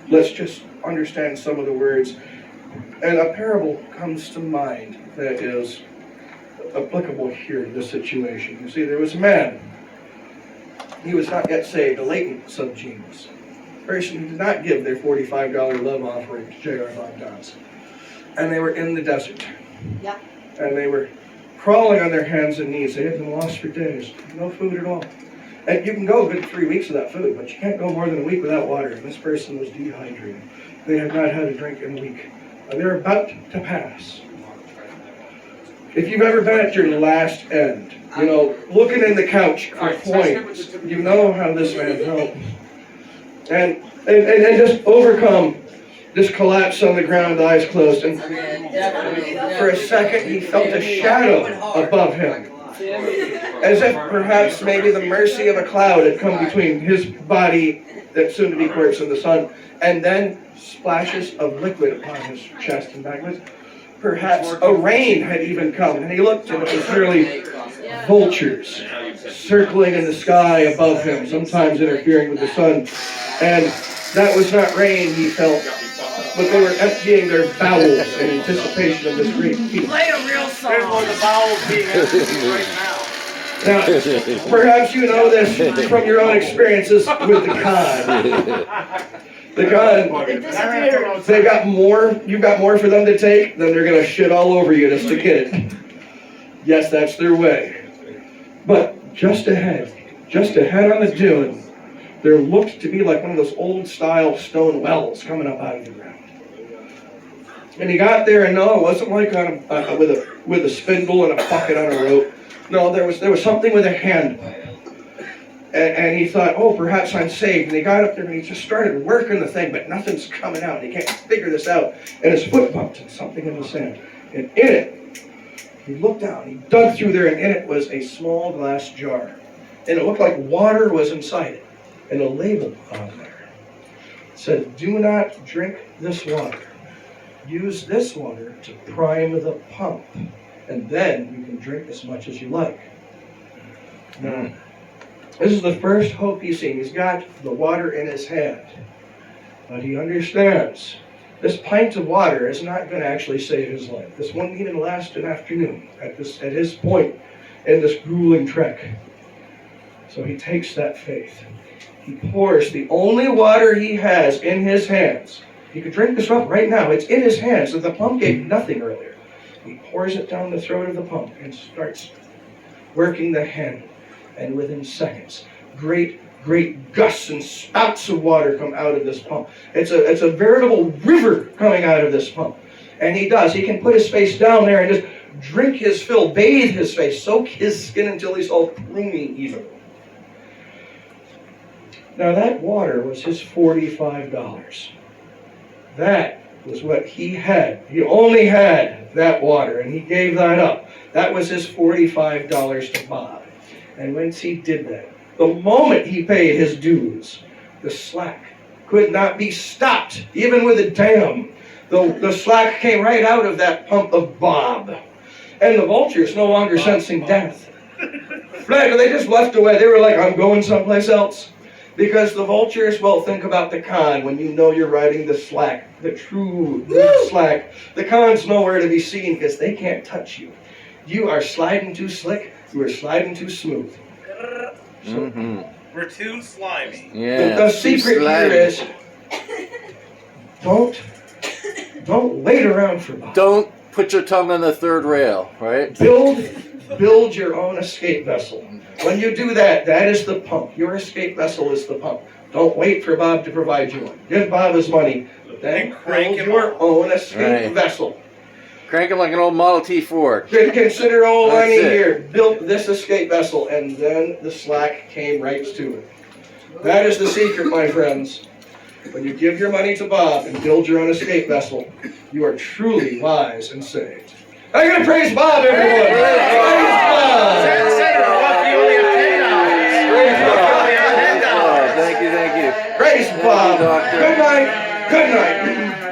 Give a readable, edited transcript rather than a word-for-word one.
let's just understand some of the words. And a parable comes to mind that is applicable here to this situation. You see, there was a man. He was not yet saved, a latent subgenius. A person who did not give their $45 love offering to J.R. Bob Johnson. And they were in the desert. Yeah. And they were crawling on their hands and knees. They had been lost for days. No food at all. And you can go a good 3 weeks without food, but you can't go more than a week without water. And this person was dehydrated. They had not had a drink in a week. And they're about to pass. If you've ever been at your last end, you know, looking in the couch for points, you know how this man felt. And just overcome, just collapse on the ground, eyes closed. And for a second, he felt a shadow above him. As if perhaps maybe the mercy of a cloud had come between his body, that soon to be corpse, and the sun. And then splashes of liquid upon his chest and back. Perhaps a rain had even come, and he looked, and it was really vultures circling in the sky above him, sometimes interfering with the sun. And that was not rain, he felt, but they were emptying their bowels in anticipation of this great feast. Play a real song. The bowels being empty right now. Now, perhaps you know this from your own experiences with the con. The con, they got more, you've got more for them to take, then they're going to shit all over you just to get it. Yes, that's their way. But just ahead on the dune, there looked to be like one of those old-style stone wells coming up out of the ground. And he got there, and no, it wasn't like on with a spindle and a bucket on a rope. No, there was something with a handle. And he thought, oh, perhaps I'm saved. And he got up there and he just started working the thing, but nothing's coming out. He can't figure this out. And his foot bumped into something in the sand. And in it, he looked down, he dug through there, and in it was a small glass jar. And it looked like water was inside it. And a label on there. It said, do not drink this water. Use this water to prime the pump. And then you can drink as much as you like. Now, this is the first hope he's seen. He's got the water in his hand. But he understands this pint of water is not going to actually save his life. This won't even last an afternoon at his point in this grueling trek. So he takes that faith. He pours the only water he has in his hands. He could drink this up right now. It's in his hands. So the pump gave nothing earlier. He pours it down the throat of the pump and starts working the handle. And within seconds, great gusts and spouts of water come out of this pump. It's a veritable river coming out of this pump. And he can put his face down there and just drink his fill, bathe his face, soak his skin until he's all pruny even. Now that water was his $45. That was what he had. He only had that water, and he gave that up. That was his $45 to Bob. And once he did that, the moment he paid his dues, the slack could not be stopped, even with a dam. The slack came right out of that pump of Bob. And the vultures, no longer sensing death, they just left away. They were like, I'm going someplace else. Because the vultures, well, think about the con when you know you're riding the slack, the true slack. The con's nowhere to be seen because they can't touch you. You are sliding too slick. You are sliding too smooth. So, We're too slimy. Yeah. The secret here is don't wait around for Bob. Don't put your tongue on the third rail, right? Build your own escape vessel. When you do that, that is the pump. Your escape vessel is the pump. Don't wait for Bob to provide you one. Give Bob his money, then build your own escape vessel. Crank him like an old Model T Ford. Consider old Lenny here built this escape vessel, and then the slack came right to it. That is the secret, my friends. When you give your money to Bob and build your own escape vessel, you are truly wise and saved. I'm going to praise Bob, everyone. Praise Bob. Thank you. Praise Bob. Good night. Good night.